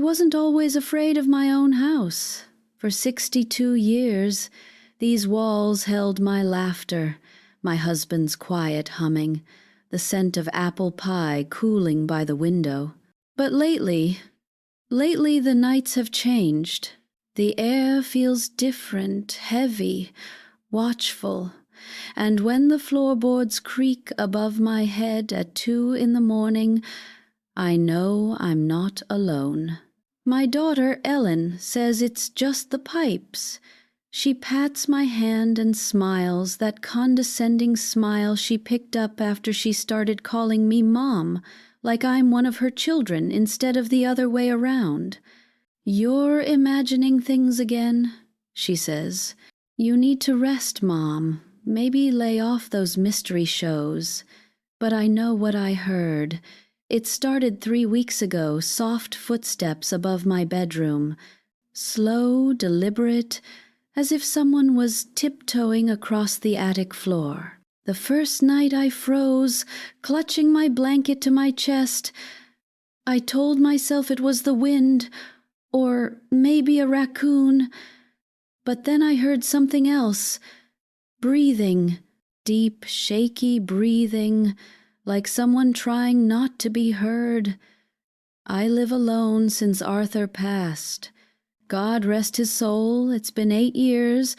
wasn't always afraid of my own house. For 62 years, these walls held my laughter, my husband's quiet humming, the scent of apple pie cooling by the window. But lately the nights have changed. The air feels different, heavy, watchful, and when the floorboards creak above my head at 2 in the morning, I know I'm not alone. My daughter Ellen says it's just the pipes. She pats my hand and smiles, that condescending smile she picked up after she started calling me Mom, like I'm one of her children instead of the other way around. "You're imagining things again," she says. "You need to rest, Mom. Maybe lay off those mystery shows." But I know what I heard. It started 3 weeks ago, soft footsteps above my bedroom. Slow, deliberate, as if someone was tiptoeing across the attic floor. The first night I froze, clutching my blanket to my chest. I told myself it was the wind, or maybe a raccoon. But then I heard something else. Breathing, deep, shaky breathing, like someone trying not to be heard. I live alone since Arthur passed. God rest his soul, it's been 8 years,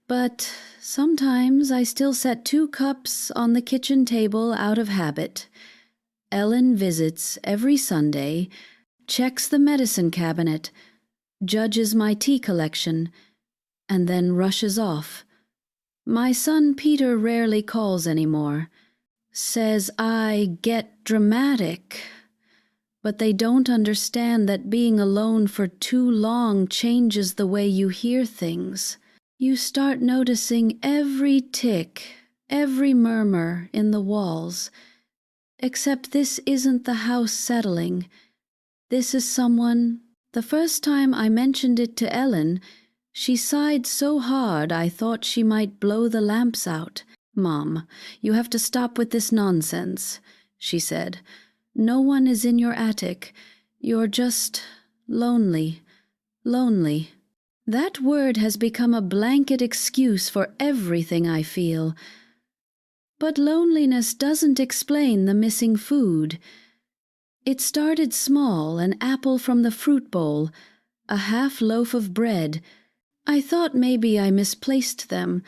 but sometimes I still set 2 cups on the kitchen table out of habit. Ellen visits every Sunday, checks the medicine cabinet, judges my tea collection, and then rushes off. My son Peter rarely calls anymore. Says I get dramatic. But they don't understand that being alone for too long changes the way you hear things. You start noticing every tick, every murmur in the walls. Except this isn't the house settling. This is someone. The first time I mentioned it to Ellen, she sighed so hard I thought she might blow the lamps out. "Mom, you have to stop with this nonsense," she said. "No one is in your attic. You're just lonely. That word has become a blanket excuse for everything I feel. But loneliness doesn't explain the missing food. It started small, an apple from the fruit bowl, a half loaf of bread. I thought maybe I misplaced them,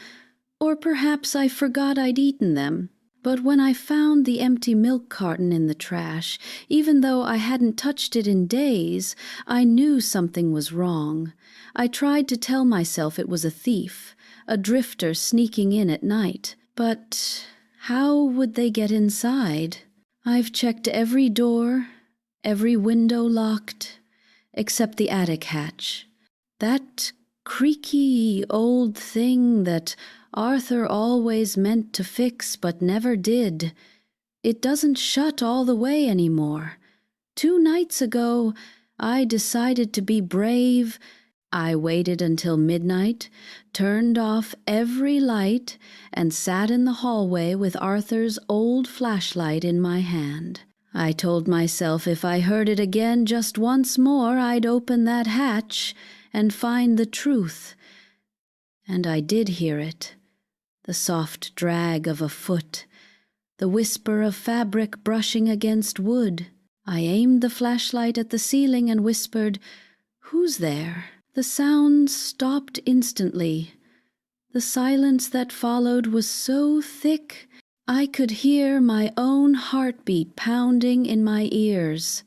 or perhaps I forgot I'd eaten them. But when I found the empty milk carton in the trash, even though I hadn't touched it in days, I knew something was wrong. I tried to tell myself it was a thief, a drifter sneaking in at night. But how would they get inside? I've checked every door, every window locked, except the attic hatch. That creaky old thing that Arthur always meant to fix but never did. It doesn't shut all the way anymore. 2 nights ago, I decided to be brave. I waited until midnight, turned off every light, and sat in the hallway with Arthur's old flashlight in my hand. I told myself if I heard it again just once more, I'd open that hatch and find the truth. And I did hear it. The soft drag of a foot, the whisper of fabric brushing against wood. I aimed the flashlight at the ceiling and whispered, "Who's there?" The sound stopped instantly. The silence that followed was so thick, I could hear my own heartbeat pounding in my ears.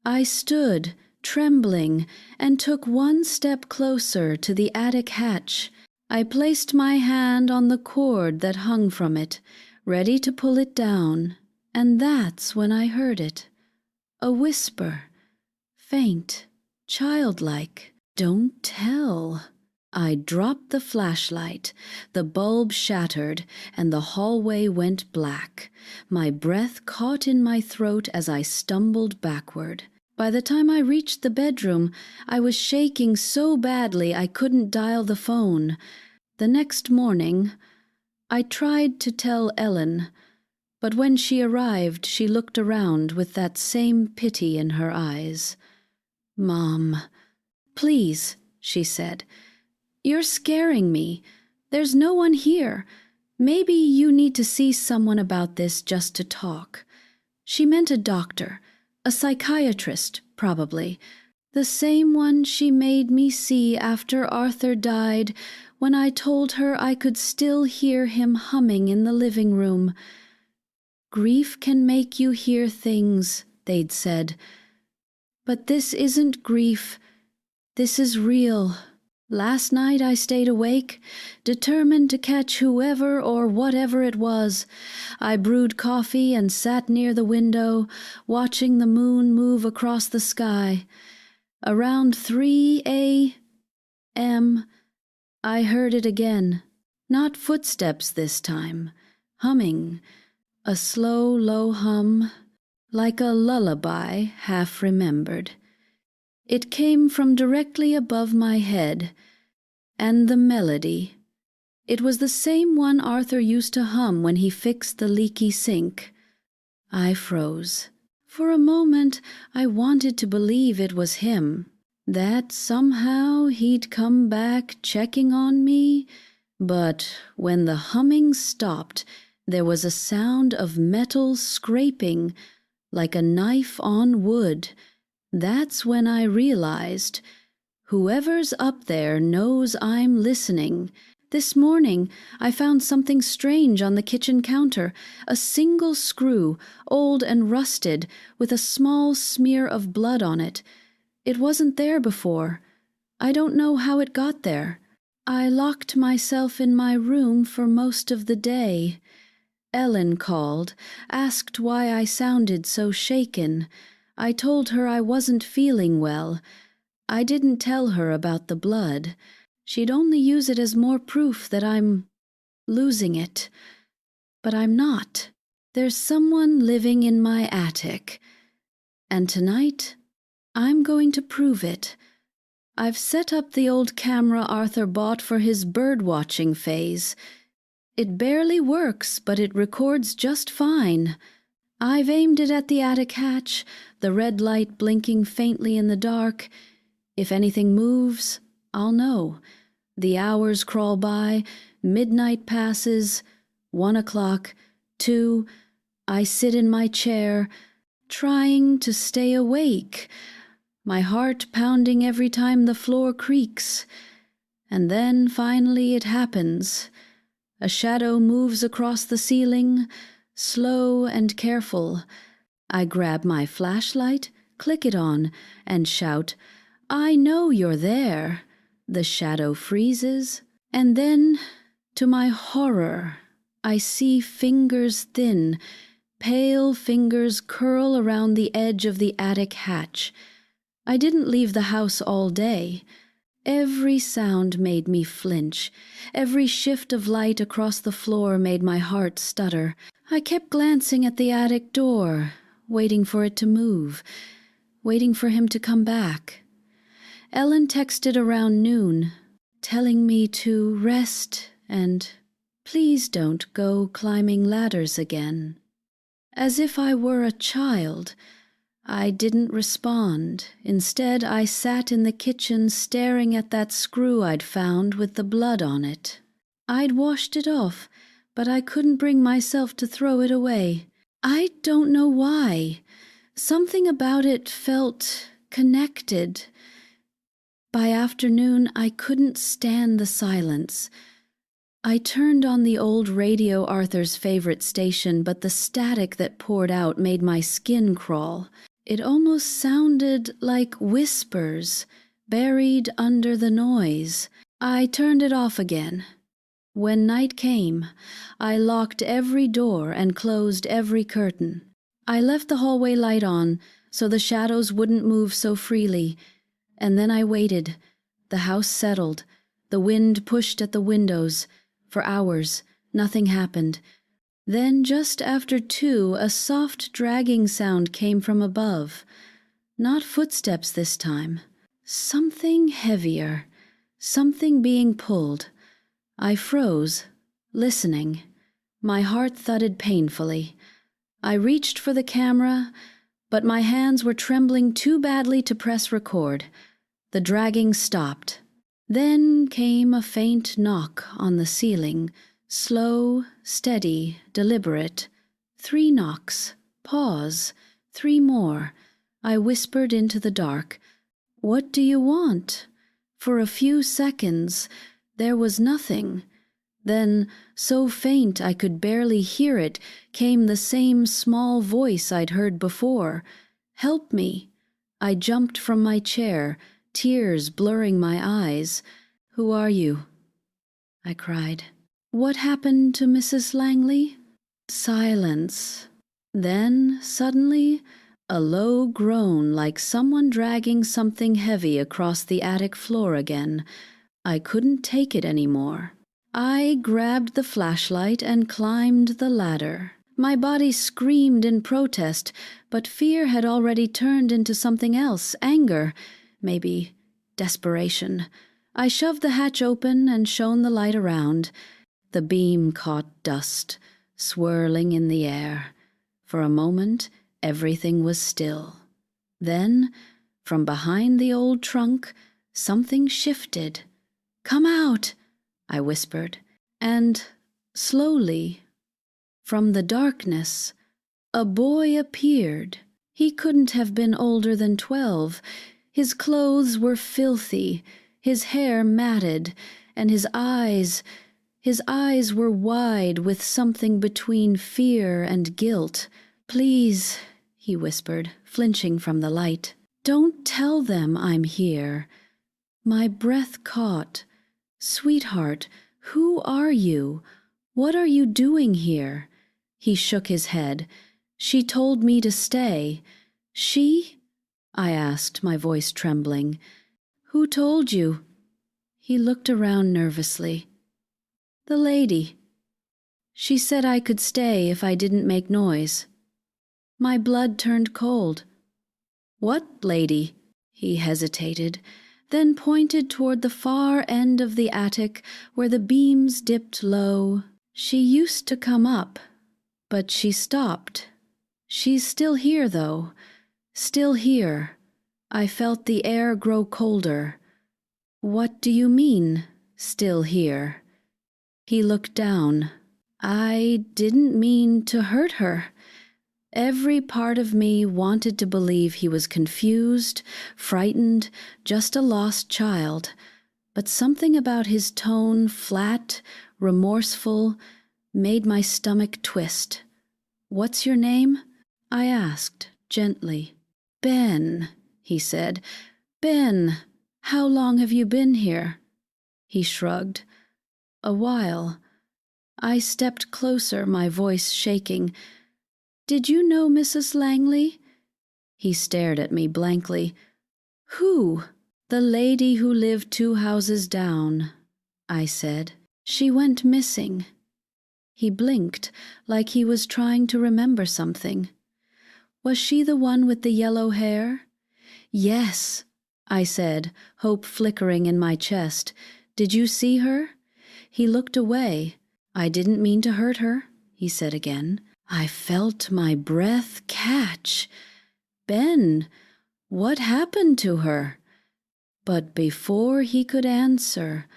I stood, trembling, and took 1 step closer to the attic hatch. I placed my hand on the cord that hung from it, ready to pull it down, and that's when I heard it. A whisper, faint, childlike. "Don't tell." I dropped the flashlight. The bulb shattered, and the hallway went black. My breath caught in my throat as I stumbled backward. By the time I reached the bedroom, I was shaking so badly I couldn't dial the phone. The next morning, I tried to tell Ellen, but when she arrived, she looked around with that same pity in her eyes. "Mom, please," she said. "You're scaring me. There's no one here. Maybe you need to see someone about this just to talk." She meant a doctor, a psychiatrist, probably. The same one she made me see after Arthur died, when I told her I could still hear him humming in the living room. "Grief can make you hear things," they'd said. "But this isn't grief. This is real." Last night I stayed awake, determined to catch whoever or whatever it was. I brewed coffee and sat near the window, watching the moon move across the sky. Around 3 a.m., I heard it again. Not footsteps this time. Humming. A slow, low hum, like a lullaby half remembered. It came from directly above my head, and the melody. It was the same one Arthur used to hum when he fixed the leaky sink. I froze. For a moment I wanted to believe it was him, that somehow he'd come back checking on me, but when the humming stopped, there was a sound of metal scraping, like a knife on wood. That's when I realized, whoever's up there knows I'm listening. This morning I found something strange on the kitchen counter, a single screw, old and rusted, with a small smear of blood on it. It wasn't there before. I don't know how it got there. I locked myself in my room for most of the day. Ellen called, asked why I sounded so shaken. I told her I wasn't feeling well. I didn't tell her about the blood. She'd only use it as more proof that I'm losing it. But I'm not. There's someone living in my attic. And tonight, I'm going to prove it. I've set up the old camera Arthur bought for his bird-watching phase. It barely works, but it records just fine. I've aimed it at the attic hatch, the red light blinking faintly in the dark. If anything moves, I'll know. The hours crawl by, midnight passes, 1 o'clock, 2. I sit in my chair, trying to stay awake, my heart pounding every time the floor creaks. And then finally it happens. A shadow moves across the ceiling, slow and careful. I grab my flashlight, click it on, and shout, "I know you're there." The shadow freezes, and then, to my horror, I see fingers thin, pale fingers curl around the edge of the attic hatch. I didn't leave the house all day. Every sound made me flinch. Every shift of light across the floor made my heart stutter. I kept glancing at the attic door, waiting for it to move, waiting for him to come back. Ellen texted around noon, telling me to rest and please don't go climbing ladders again. As if I were a child, I didn't respond. Instead, I sat in the kitchen staring at that screw I'd found with the blood on it. I'd washed it off, but I couldn't bring myself to throw it away. I don't know why. Something about it felt connected. By afternoon, I couldn't stand the silence. I turned on the old radio, Arthur's favorite station, but the static that poured out made my skin crawl. It almost sounded like whispers, buried under the noise. I turned it off again. When night came, I locked every door and closed every curtain. I left the hallway light on so the shadows wouldn't move so freely. And then I waited. The house settled. The wind pushed at the windows. For hours, nothing happened. Then, just after 2, a soft dragging sound came from above. Not footsteps this time. Something heavier. Something being pulled. I froze, listening. My heart thudded painfully. I reached for the camera, but my hands were trembling too badly to press record. The dragging stopped. Then came a faint knock on the ceiling, slow, steady, deliberate. 3 knocks. Pause. 3 more. I whispered into the dark, "What do you want?" For a few seconds there was nothing. Then, so faint I could barely hear it, came the same small voice I'd heard before. "Help me." I jumped from my chair, tears blurring my eyes. "Who are you?" I cried. "What happened to Mrs. Langley?" Silence. Then, suddenly, a low groan like someone dragging something heavy across the attic floor again. I couldn't take it anymore. I grabbed the flashlight and climbed the ladder. My body screamed in protest, but fear had already turned into something else, anger, maybe desperation. I shoved the hatch open and shone the light around. The beam caught dust, swirling in the air. For a moment, everything was still. Then, from behind the old trunk, something shifted. "Come out," I whispered, and slowly, from the darkness, a boy appeared. He couldn't have been older than 12. His clothes were filthy, his hair matted, and his eyes were wide with something between fear and guilt. "Please," he whispered, flinching from the light, "don't tell them I'm here." My breath caught. "Sweetheart, who are you? What are you doing here?" He shook his head. "She told me to stay." "She?" I asked, my voice trembling. "Who told you?" He looked around nervously. "The lady. She said I could stay if I didn't make noise." My blood turned cold. "What lady?" He hesitated, then pointed toward the far end of the attic where the beams dipped low. "She used to come up, but she stopped. She's still here, though. Still here." I felt the air grow colder. "What do you mean, still here?" He looked down. "I didn't mean to hurt her." Every part of me wanted to believe he was confused, frightened, just a lost child. But something about his tone, flat, remorseful, made my stomach twist. "What's your name?" I asked, gently. "Ben," he said. "Ben, how long have you been here?" He shrugged. "A while." I stepped closer, my voice shaking. "Did you know Mrs. Langley?" He stared at me blankly. "Who?" "The lady who lived 2 houses down," I said. "She went missing." He blinked, like he was trying to remember something. "Was she the one with the yellow hair?" "Yes," I said, hope flickering in my chest. "Did you see her?" He looked away. "I didn't mean to hurt her," he said again. I felt my breath catch. "Ben, what happened to her?" But before he could answer,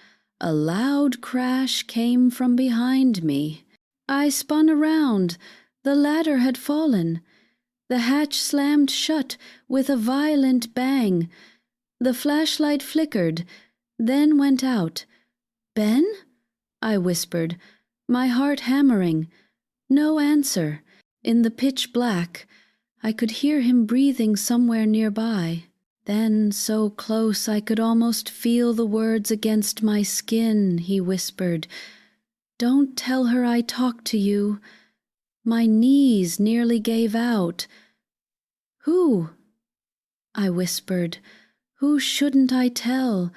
a loud crash came from behind me. I spun around. The ladder had fallen. The hatch slammed shut with a violent bang. The flashlight flickered, then went out. "Ben?" I whispered, my heart hammering. No answer. In the pitch black, I could hear him breathing somewhere nearby. Then, so close I could almost feel the words against my skin, he whispered, "Don't tell her I talked to you." My knees nearly gave out. "Who?" I whispered. "Who shouldn't I tell?"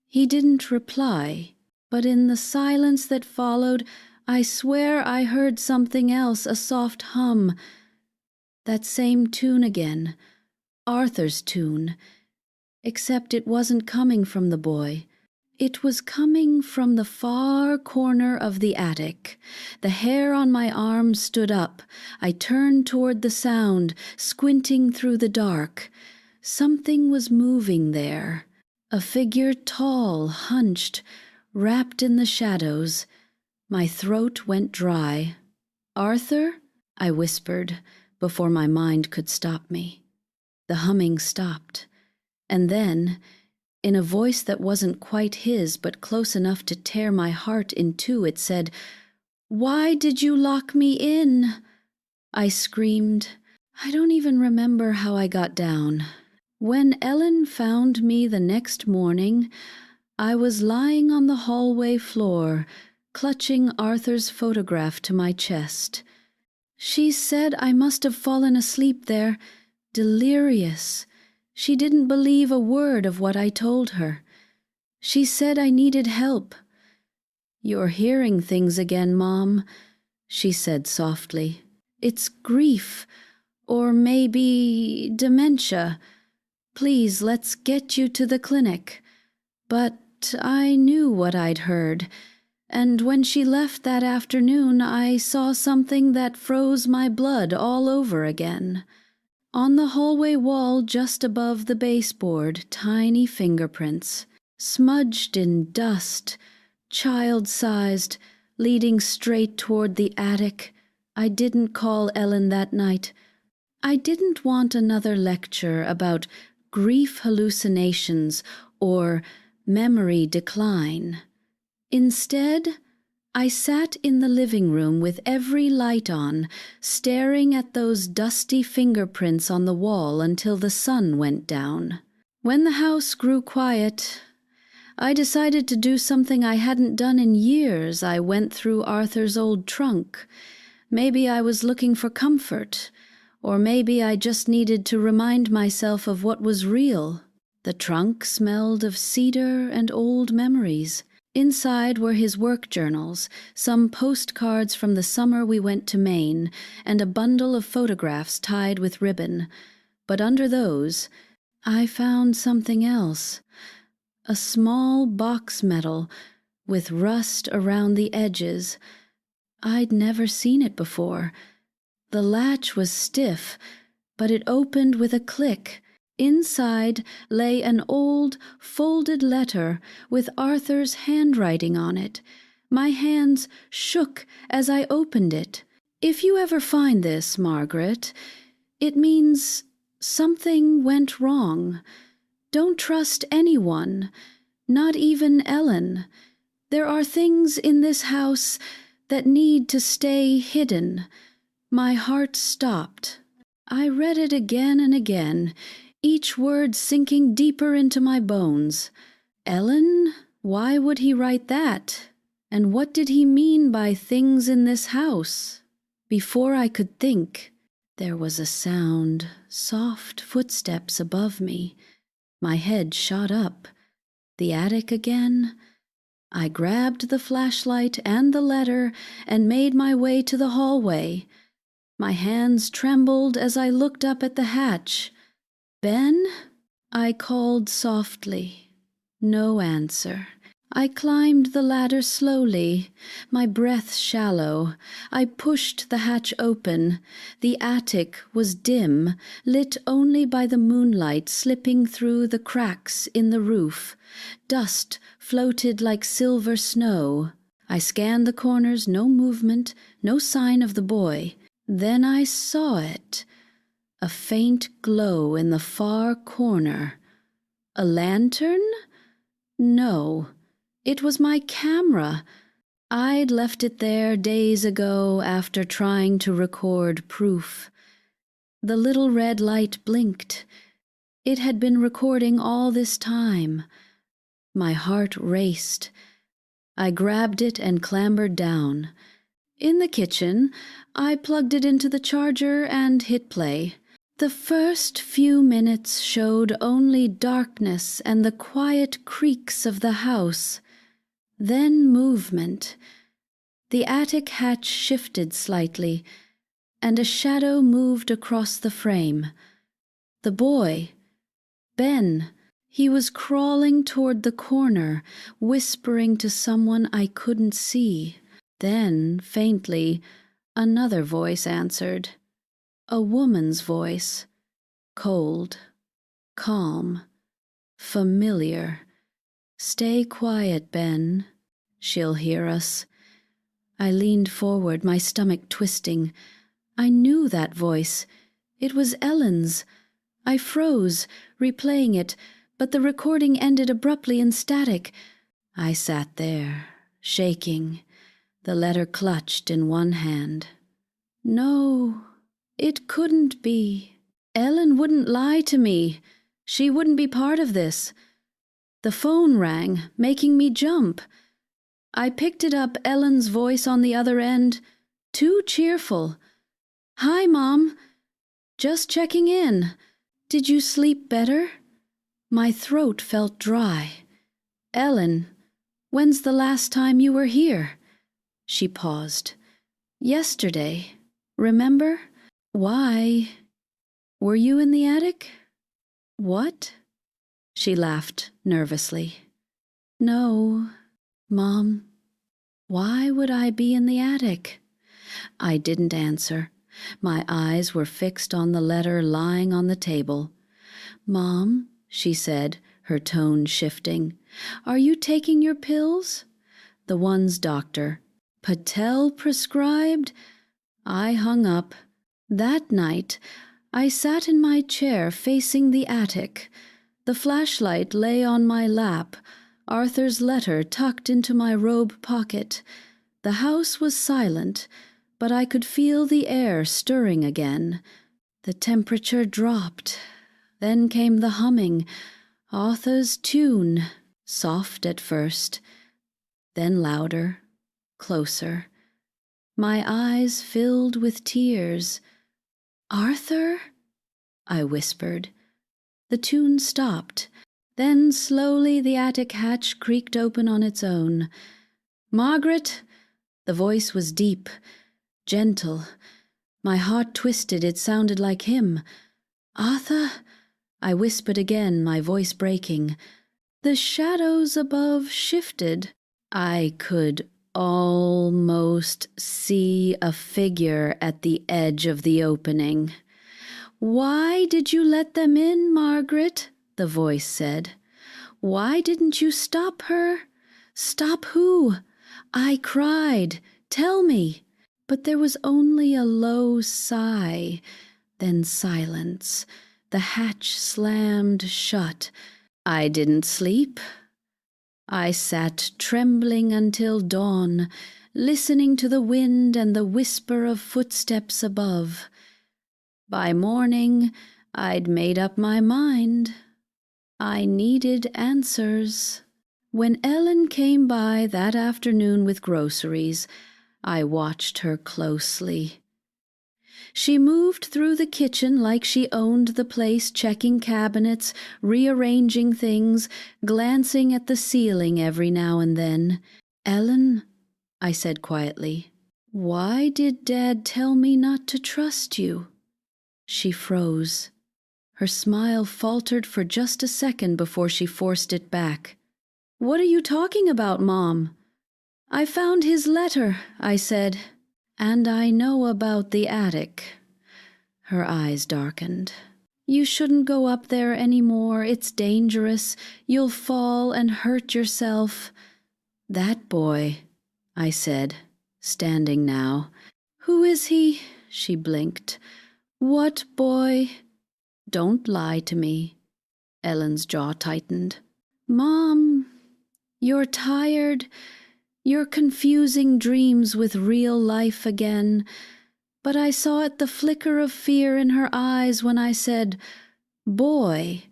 He didn't reply, but in the silence that followed, I swear I heard something else, a soft hum. That same tune again, Arthur's tune, except it wasn't coming from the boy. It was coming from the far corner of the attic. The hair on my arm stood up. I turned toward the sound, squinting through the dark. Something was moving there. A figure tall, hunched, wrapped in the shadows. My throat went dry. "Arthur?" I whispered, before my mind could stop me. The humming stopped. And then, in a voice that wasn't quite his, but close enough to tear my heart in two, it said, "Why did you lock me in?" I screamed. I don't even remember how I got down. When Ellen found me the next morning, I was lying on the hallway floor, clutching Arthur's photograph to my chest. She said I must have fallen asleep there, delirious. She didn't believe a word of what I told her. She said I needed help. "You're hearing things again, Mom," she said softly. "It's grief, or maybe dementia. Please, let's get you to the clinic." But I knew what I'd heard, and when she left that afternoon, I saw something that froze my blood all over again. On the hallway wall just above the baseboard, tiny fingerprints, smudged in dust, child-sized, leading straight toward the attic. I didn't call Ellen that night. I didn't want another lecture about grief hallucinations or memory decline. Instead, I sat in the living room with every light on, staring at those dusty fingerprints on the wall until the sun went down. When the house grew quiet, I decided to do something I hadn't done in years. I went through Arthur's old trunk. Maybe I was looking for comfort, or maybe I just needed to remind myself of what was real. The trunk smelled of cedar and old memories. Inside were his work journals, some postcards from the summer we went to Maine, and a bundle of photographs tied with ribbon. But under those, I found something else. A small box medal with rust around the edges. I'd never seen it before. The latch was stiff, but it opened with a click. Inside lay an old, folded letter with Arthur's handwriting on it. My hands shook as I opened it. "If you ever find this, Margaret, it means something went wrong. Don't trust anyone, not even Ellen. There are things in this house that need to stay hidden." My heart stopped. I read it again and again, each word sinking deeper into my bones. Ellen? Why would he write that? And what did he mean by things in this house? Before I could think, there was a sound, soft footsteps above me. My head shot up. The attic again? I grabbed the flashlight and the letter and made my way to the hallway. My hands trembled as I looked up at the hatch. "Ben?" I called softly. No answer. I climbed the ladder slowly, my breath shallow. I pushed the hatch open. The attic was dim, lit only by the moonlight slipping through the cracks in the roof. Dust floated like silver snow. I scanned the corners, no movement, no sign of the boy. Then I saw it. A faint glow in the far corner. A lantern? No, it was my camera. I'd left it there days ago after trying to record proof. The little red light blinked. It had been recording all this time. My heart raced. I grabbed it and clambered down. In the kitchen, I plugged it into the charger and hit play. The first few minutes showed only darkness and the quiet creaks of the house. Then movement. The attic hatch shifted slightly, and a shadow moved across the frame. The boy, Ben, He was crawling toward the corner, whispering to someone I couldn't see. Then, faintly, another voice answered. A woman's voice. Cold, calm, familiar. Stay quiet, Ben. She'll hear us. I leaned forward, my stomach twisting. I knew that voice. It was Ellen's. I froze, replaying it, but the recording ended abruptly in static. I sat there, shaking, the letter clutched in one hand. No, it couldn't be. Ellen wouldn't lie to me. She wouldn't be part of this. The phone rang, making me jump. I picked it up, Ellen's voice on the other end, too cheerful. Hi, Mom. Just checking in. Did you sleep better? My throat felt dry. Ellen, when's the last time you were here? She paused. Yesterday. Remember? Why? Were you in the attic? What? She laughed nervously. No, Mom. Why would I be in the attic? I didn't answer. My eyes were fixed on the letter lying on the table. Mom, she said, her tone shifting, are you taking your pills? The ones Dr. Patel prescribed? I hung up. That night, I sat in my chair facing the attic. The flashlight lay on my lap, Arthur's letter tucked into my robe pocket. The house was silent, but I could feel the air stirring again. The temperature dropped. Then came the humming, Arthur's tune, soft at first, then louder, closer. My eyes filled with tears. Arthur? I whispered. The tune stopped. Then slowly the attic hatch creaked open on its own. Margaret? The voice was deep, gentle. My heart twisted. It sounded like him. Arthur? I whispered again, my voice breaking. The shadows above shifted. I could almost see a figure at the edge of the opening. Why did you let them in, Margaret? The voice said. Why didn't you stop her? Stop who? I cried. Tell me. But there was only a low sigh, then silence. The hatch slammed shut. I didn't sleep. I sat trembling until dawn, listening to the wind and the whisper of footsteps above. By morning, I'd made up my mind. I needed answers. When Ellen came by that afternoon with groceries, I watched her closely. She moved through the kitchen like she owned the place, checking cabinets, rearranging things, glancing at the ceiling every now and then. Ellen, I said quietly, why did Dad tell me not to trust you? She froze. Her smile faltered for just a second before she forced it back. What are you talking about, Mom? I found his letter, I said. And I know about the attic. Her eyes darkened. You shouldn't go up there anymore. It's dangerous. You'll fall and hurt yourself. That boy, I said, standing now. Who is he? She blinked. What boy? Don't lie to me. Ellen's jaw tightened. Mom, you're tired. You're confusing dreams with real life again. But I saw it the flicker of fear in her eyes when I said, boy.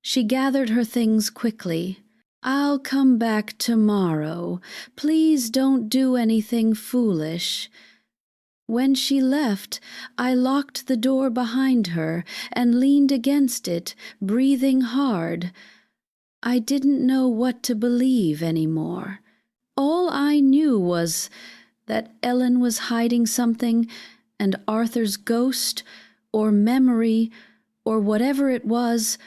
She gathered her things quickly. I'll come back tomorrow. Please don't do anything foolish. When she left, I locked the door behind her and leaned against it, breathing hard. I didn't know what to believe anymore. All I knew was that Ellen was hiding something, and Arthur's ghost, or memory, or whatever it was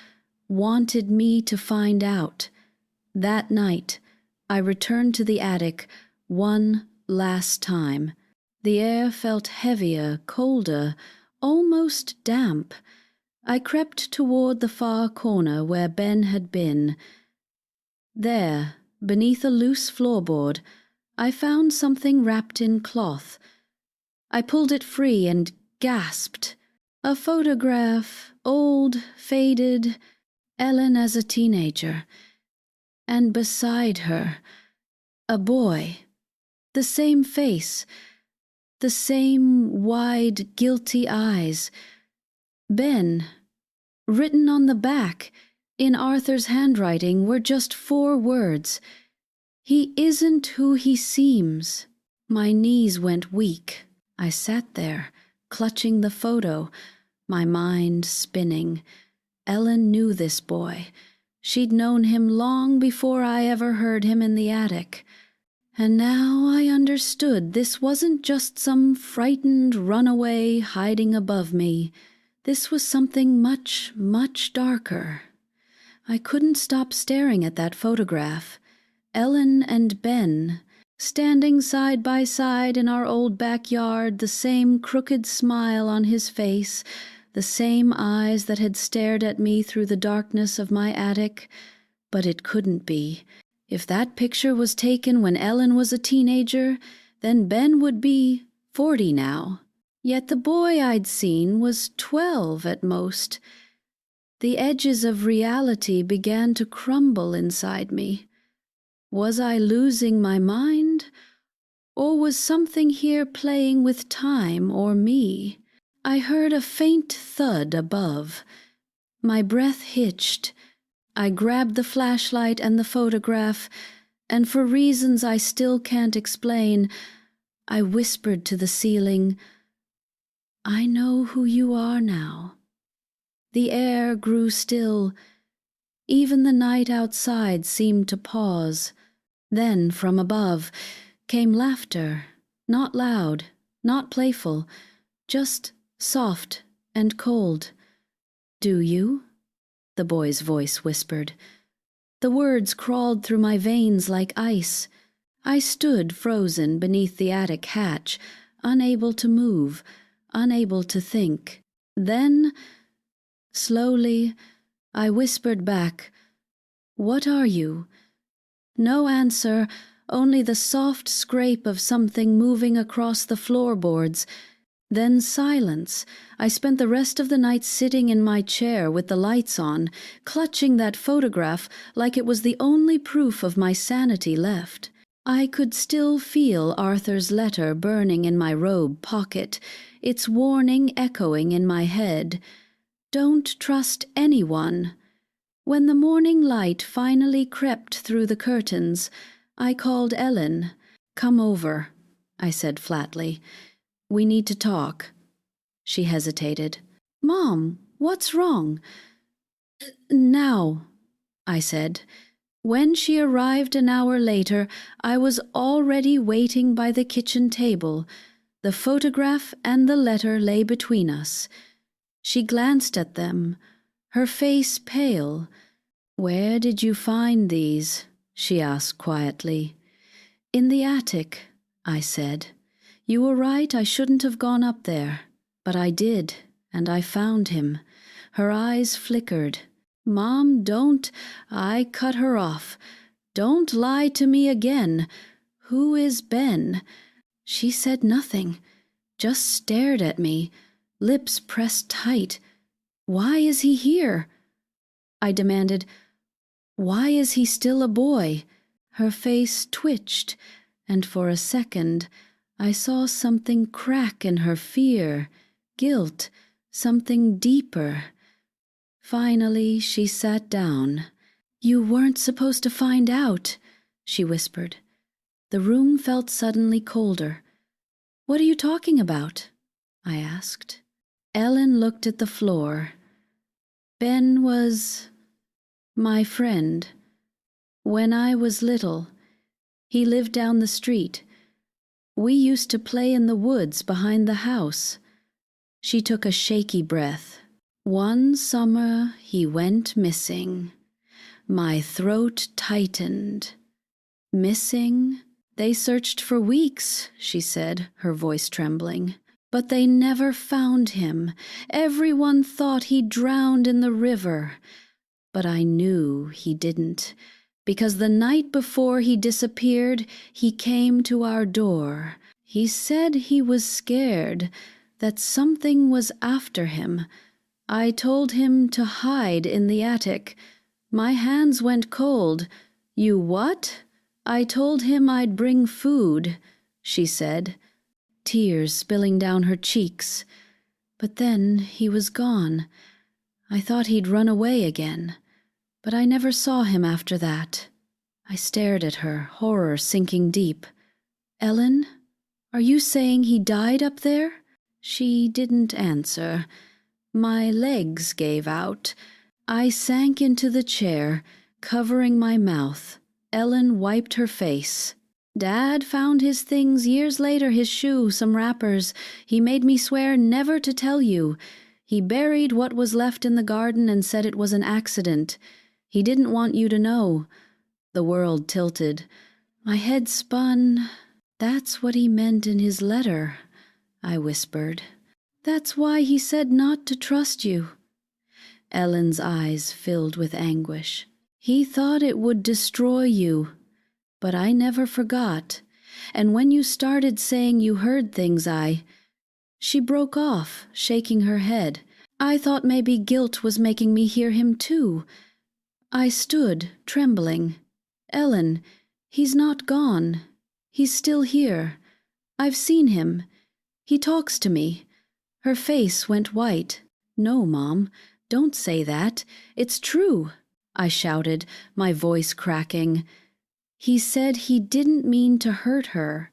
wanted me to find out. That night, I returned to the attic one last time. The air felt heavier, colder, almost damp. I crept toward the far corner where Ben had been. There, beneath a loose floorboard, I found something wrapped in cloth. I pulled it free and gasped. A photograph, old, faded, Ellen as a teenager. And beside her, a boy. The same face, the same wide, guilty eyes. Ben. Written on the back, in Arthur's handwriting, were just 4 words. He isn't who he seems. My knees went weak. I sat there, clutching the photo, my mind spinning. Ellen knew this boy. She'd known him long before I ever heard him in the attic. And now I understood this wasn't just some frightened runaway hiding above me. This was something much, much darker. I couldn't stop staring at that photograph. Ellen and Ben, standing side by side in our old backyard, the same crooked smile on his face, the same eyes that had stared at me through the darkness of my attic. But it couldn't be. If that picture was taken when Ellen was a teenager, then Ben would be 40 now. Yet the boy I'd seen was 12 at most. The edges of reality began to crumble inside me. Was I losing my mind? Or was something here playing with time or me? I heard a faint thud above. My breath hitched. I grabbed the flashlight and the photograph, and for reasons I still can't explain, I whispered to the ceiling, "I know who you are now." The air grew still. Even the night outside seemed to pause. Then, from above, came laughter, not loud, not playful, just soft and cold. "Do you?" the boy's voice whispered. The words crawled through my veins like ice. I stood frozen beneath the attic hatch, unable to move, unable to think. Then, slowly, I whispered back, "What are you?" No answer, only the soft scrape of something moving across the floorboards. Then silence. I spent the rest of the night sitting in my chair with the lights on, clutching that photograph like it was the only proof of my sanity left. I could still feel Arthur's letter burning in my robe pocket, its warning echoing in my head. Don't trust anyone. When the morning light finally crept through the curtains, I called Ellen. "Come over," I said flatly. "We need to talk." She hesitated. "Mom, what's wrong?" "Now," I said. When she arrived an hour later, I was already waiting by the kitchen table. The photograph and the letter lay between us. She glanced at them, her face pale. "Where did you find these?" she asked quietly. "In the attic," I said. "You were right, I shouldn't have gone up there. But I did, and I found him." Her eyes flickered. "Mom, don't—" I cut her off. "Don't lie to me again. Who is Ben?" She said nothing, just stared at me, lips pressed tight. "Why is he here?" I demanded, "Why is he still a boy?" Her face twitched, and for a second I saw something crack in her fear, guilt, something deeper. Finally, she sat down. "You weren't supposed to find out," she whispered. The room felt suddenly colder. "What are you talking about?" I asked. Ellen looked at the floor. "Ben was my friend. When I was little, he lived down the street. We used to play in the woods behind the house." She took a shaky breath. One summer he went missing. My throat tightened. Missing? They searched for weeks, she said, her voice trembling. But they never found him. Everyone thought he drowned in the river. But I knew he didn't, because the night before he disappeared, he came to our door. He said he was scared, that something was after him. I told him to hide in the attic. My hands went cold. You what? I told him I'd bring food, she said, tears spilling down her cheeks. But then he was gone. I thought he'd run away again, but I never saw him after that. I stared at her, horror sinking deep. Ellen, are you saying he died up there? She didn't answer. My legs gave out. I sank into the chair, covering my mouth. Ellen wiped her face. Dad found his things years later, his shoe, some wrappers. He made me swear never to tell you. He buried what was left in the garden and said it was an accident. He didn't want you to know. The world tilted. My head spun. That's what he meant in his letter, I whispered. That's why he said not to trust you. Ellen's eyes filled with anguish. He thought it would destroy you. But I never forgot. And when you started saying you heard things, She broke off, shaking her head. I thought maybe guilt was making me hear him too. I stood, trembling. Ellen, he's not gone. He's still here. I've seen him. He talks to me. Her face went white. No, Mom, don't say that. It's true, I shouted, my voice cracking. He said he didn't mean to hurt her.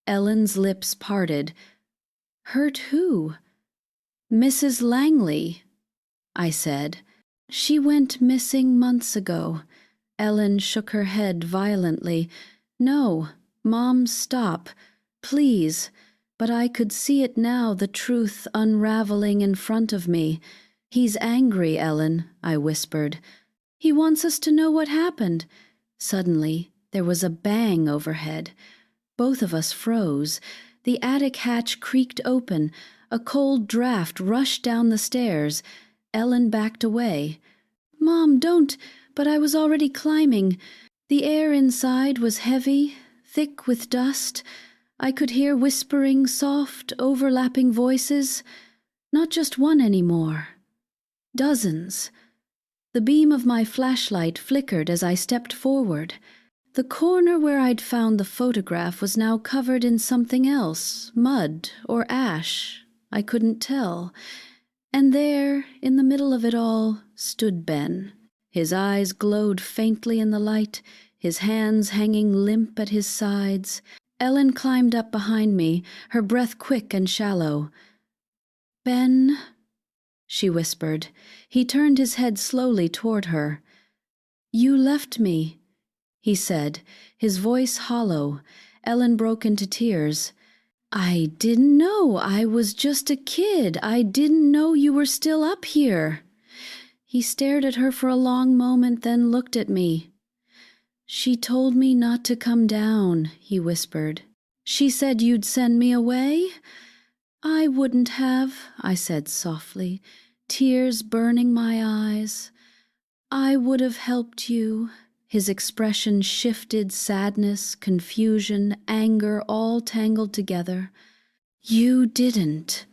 Ellen's lips parted. Hurt who? Mrs. Langley, I said. She went missing months ago. Ellen shook her head violently. No, Mom, stop. Please. But I could see it now, the truth unraveling in front of me. He's angry, Ellen, I whispered. He wants us to know what happened. Suddenly, there was a bang overhead. Both of us froze. The attic hatch creaked open. A cold draft rushed down the stairs. Ellen backed away. Mom, don't, but I was already climbing. The air inside was heavy, thick with dust. I could hear whispering, soft, overlapping voices. Not just one anymore. Dozens. The beam of my flashlight flickered as I stepped forward. The corner where I'd found the photograph was now covered in something else, mud or ash. I couldn't tell. And there, in the middle of it all, stood Ben. His eyes glowed faintly in the light, his hands hanging limp at his sides. Ellen climbed up behind me, her breath quick and shallow. Ben, she whispered. He turned his head slowly toward her. You left me, he said, his voice hollow. Ellen broke into tears. I didn't know. I was just a kid. I didn't know you were still up here. He stared at her for a long moment, then looked at me. She told me not to come down, he whispered. She said you'd send me away? I wouldn't have, I said softly, tears burning my eyes. I would have helped you. His expression shifted, sadness, confusion, anger, all tangled together. You didn't.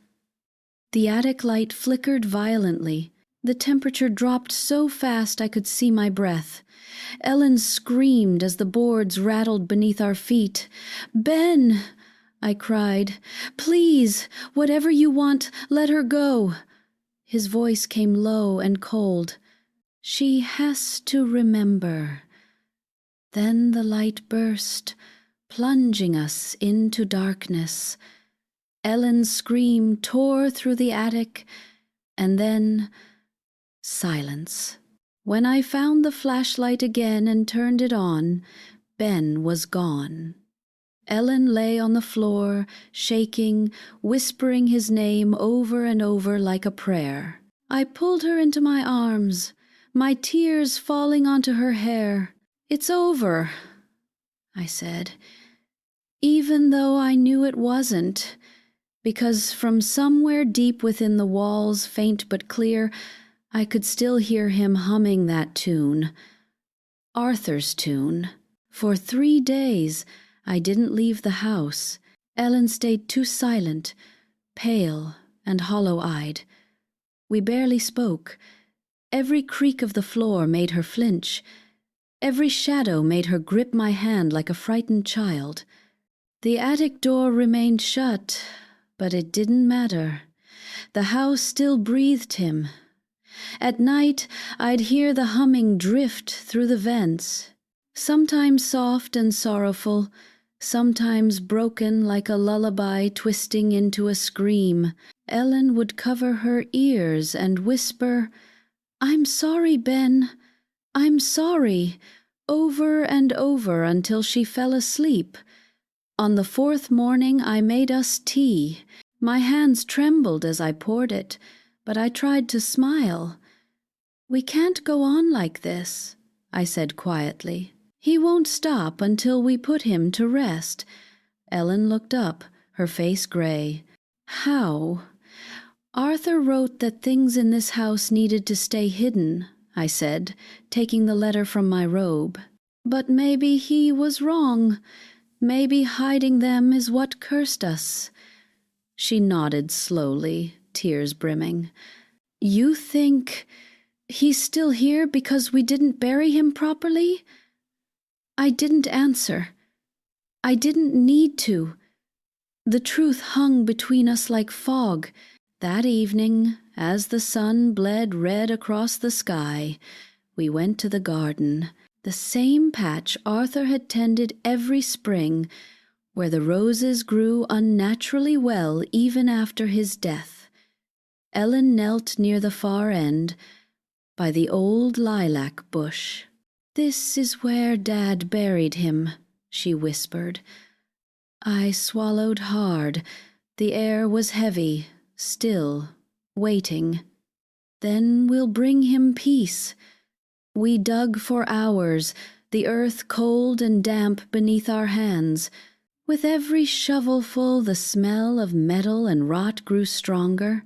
The attic light flickered violently. The temperature dropped so fast I could see my breath. Ellen screamed as the boards rattled beneath our feet. Ben, I cried, please, whatever you want, let her go. His voice came low and cold. She has to remember. Then the light burst, plunging us into darkness. Ellen's scream tore through the attic, and then silence. When I found the flashlight again and turned it on, Ben was gone. Ellen lay on the floor, shaking, whispering his name over and over like a prayer. I pulled her into my arms, my tears falling onto her hair. "It's over," I said, even though I knew it wasn't, because from somewhere deep within the walls, faint but clear, I could still hear him humming that tune, Arthur's tune. For 3 days I didn't leave the house. Ellen stayed too silent, pale and hollow-eyed. We barely spoke. Every creak of the floor made her flinch. Every shadow made her grip my hand like a frightened child. The attic door remained shut, but it didn't matter. The house still breathed him. At night, I'd hear the humming drift through the vents, sometimes soft and sorrowful, sometimes broken like a lullaby twisting into a scream. Ellen would cover her ears and whisper, "I'm sorry, Ben. I'm sorry," over and over until she fell asleep. On the 4th morning I made us tea. My hands trembled as I poured it, but I tried to smile. "We can't go on like this," I said quietly. "He won't stop until we put him to rest." Ellen looked up, her face gray. "How?" "Arthur wrote that things in this house needed to stay hidden," I said, taking the letter from my robe. "But maybe he was wrong. Maybe hiding them is what cursed us." She nodded slowly, tears brimming. "You think he's still here because we didn't bury him properly?" I didn't answer. I didn't need to. The truth hung between us like fog. That evening, as the sun bled red across the sky, we went to the garden, the same patch Arthur had tended every spring, where the roses grew unnaturally well even after his death. Ellen knelt near the far end, by the old lilac bush. "This is where Dad buried him," she whispered. I swallowed hard. The air was heavy, still, waiting. "Then we'll bring him peace." We dug for hours, the earth cold and damp beneath our hands. With every shovelful, the smell of metal and rot grew stronger.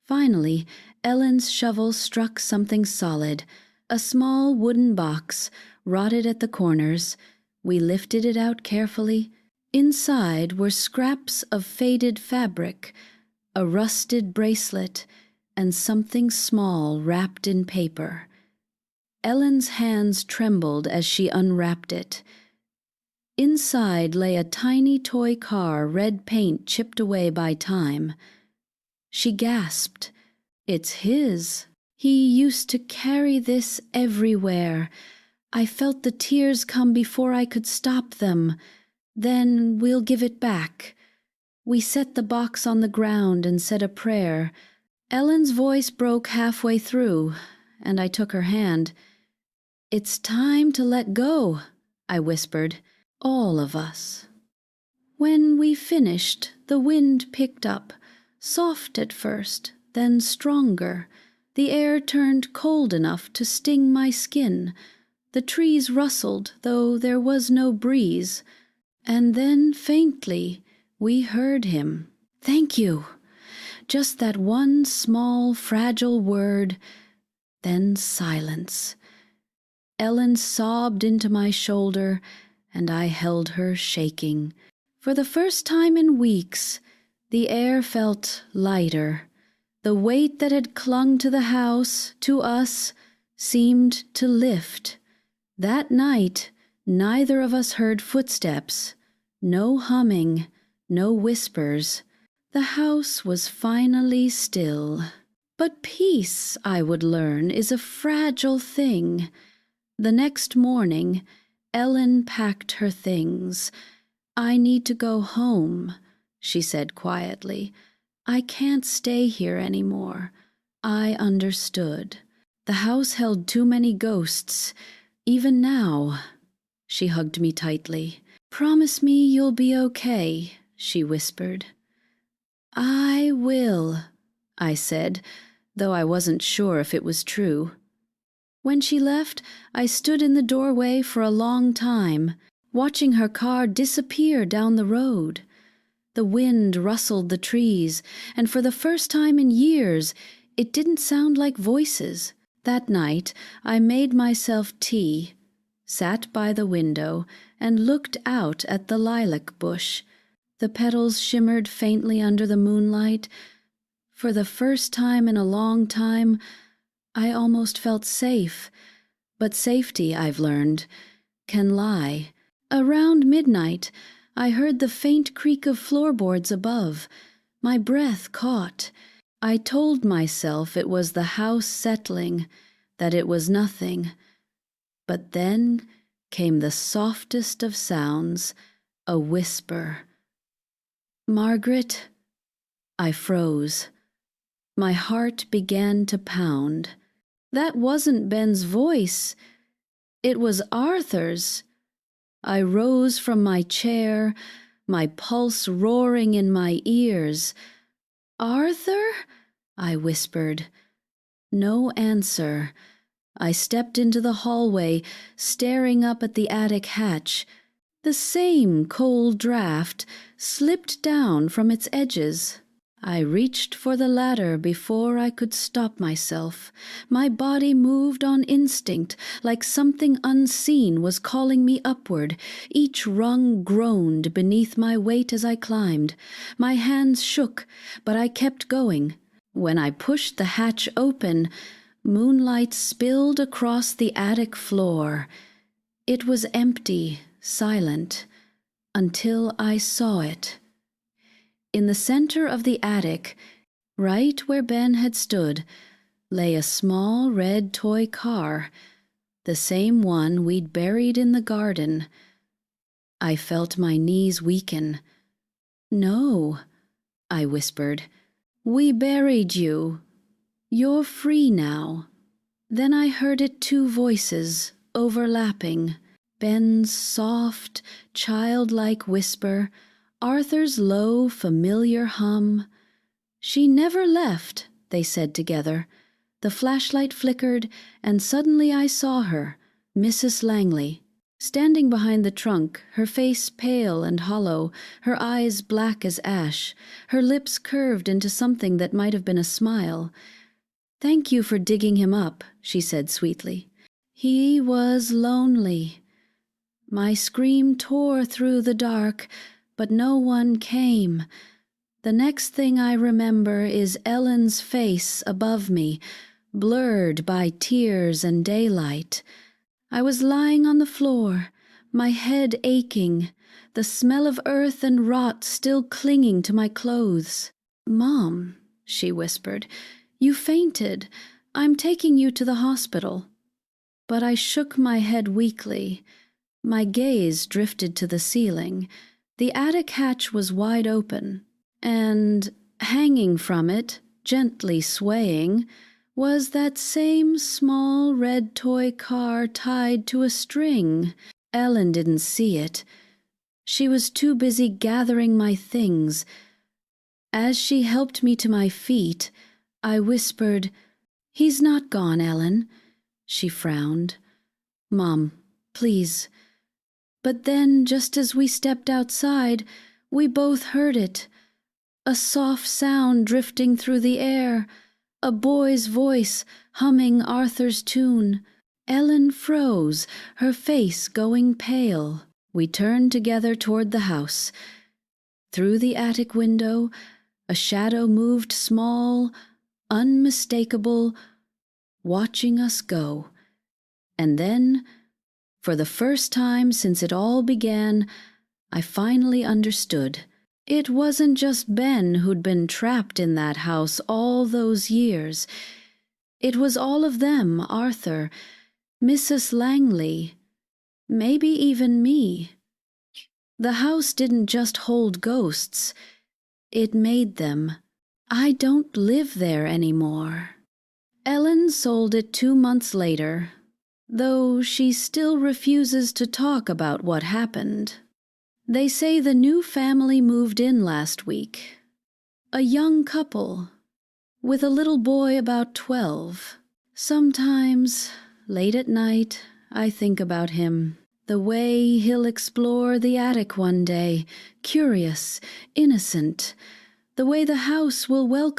Finally, Ellen's shovel struck something solid, a small wooden box, rotted at the corners. We lifted it out carefully. Inside were scraps of faded fabric, a rusted bracelet, and something small wrapped in paper. Ellen's hands trembled as she unwrapped it. Inside lay a tiny toy car, red paint chipped away by time. She gasped. "It's his. He used to carry this everywhere." I felt the tears come before I could stop them. "Then we'll give it back." We set the box on the ground and said a prayer. Ellen's voice broke halfway through, and I took her hand. "It's time to let go," I whispered. "All of us." When we finished, the wind picked up, soft at first, then stronger. The air turned cold enough to sting my skin. The trees rustled, though there was no breeze. And then, faintly, we heard him. "Thank you." Just that one small, fragile word. Then silence. Ellen sobbed into my shoulder, and I held her, shaking. For the first time in weeks, the air felt lighter. The weight that had clung to the house, to us, seemed to lift. That night, neither of us heard footsteps. No humming, no whispers. The house was finally still. But peace, I would learn, is a fragile thing. The next morning, Ellen packed her things. "I need to go home," she said quietly. "I can't stay here anymore." I understood. The house held too many ghosts. Even now. She hugged me tightly. "Promise me you'll be okay," she whispered. "I will," I said, though I wasn't sure if it was true. When she left, I stood in the doorway for a long time, watching her car disappear down the road. The wind rustled the trees, and for the first time in years, it didn't sound like voices. That night, I made myself tea, sat by the window, and looked out at the lilac bush. The petals shimmered faintly under the moonlight. For the first time in a long time, I almost felt safe. But safety, I've learned, can lie. Around midnight, I heard the faint creak of floorboards above. My breath caught. I told myself it was the house settling, that it was nothing. But then came the softest of sounds, a whisper. "Margaret?" I froze. My heart began to pound. That wasn't Ben's voice. It was Arthur's. I rose from my chair, my pulse roaring in my ears. "Arthur?" I whispered. No answer. I stepped into the hallway, staring up at the attic hatch. The same cold draft slipped down from its edges. I reached for the ladder before I could stop myself. My body moved on instinct, like something unseen was calling me upward. Each rung groaned beneath my weight as I climbed. My hands shook, but I kept going. When I pushed the hatch open, moonlight spilled across the attic floor. It was empty, silent, until I saw it. In the center of the attic, right where Ben had stood, lay a small red toy car, the same one we'd buried in the garden. I felt my knees weaken. "No," I whispered. "We buried you. You're free now." Then I heard it, two voices, overlapping. Ben's soft, childlike whisper, Arthur's low, familiar hum. "She never left," they said together. The flashlight flickered, and suddenly I saw her, Mrs. Langley, standing behind the trunk, her face pale and hollow, her eyes black as ash, her lips curved into something that might have been a smile. "Thank you for digging him up," she said sweetly. "He was lonely." My scream tore through the dark, but no one came. The next thing I remember is Ellen's face above me, blurred by tears and daylight. I was lying on the floor, my head aching, the smell of earth and rot still clinging to my clothes. "Mom," she whispered, "you fainted. I'm taking you to the hospital." But I shook my head weakly. My gaze drifted to the ceiling. The attic hatch was wide open, and hanging from it, gently swaying, was that same small red toy car tied to a string. Ellen didn't see it. She was too busy gathering my things. As she helped me to my feet, I whispered, "He's not gone, Ellen." She frowned. "Mom, please." But then, just as we stepped outside, we both heard it. A soft sound drifting through the air, a boy's voice humming Arthur's tune. Ellen froze, her face going pale. We turned together toward the house. Through the attic window, a shadow moved, small, unmistakable, watching us go. And then, for the first time since it all began, I finally understood. It wasn't just Ben who'd been trapped in that house all those years. It was all of them, Arthur, Mrs. Langley, maybe even me. The house didn't just hold ghosts. It made them. I don't live there anymore. Ellen sold it 2 months later, though she still refuses to talk about what happened. They say the new family moved in last week. A young couple. with a little boy about 12. Sometimes, late at night, I think about him. The way he'll explore the attic one day, curious, innocent. The way the house will welcome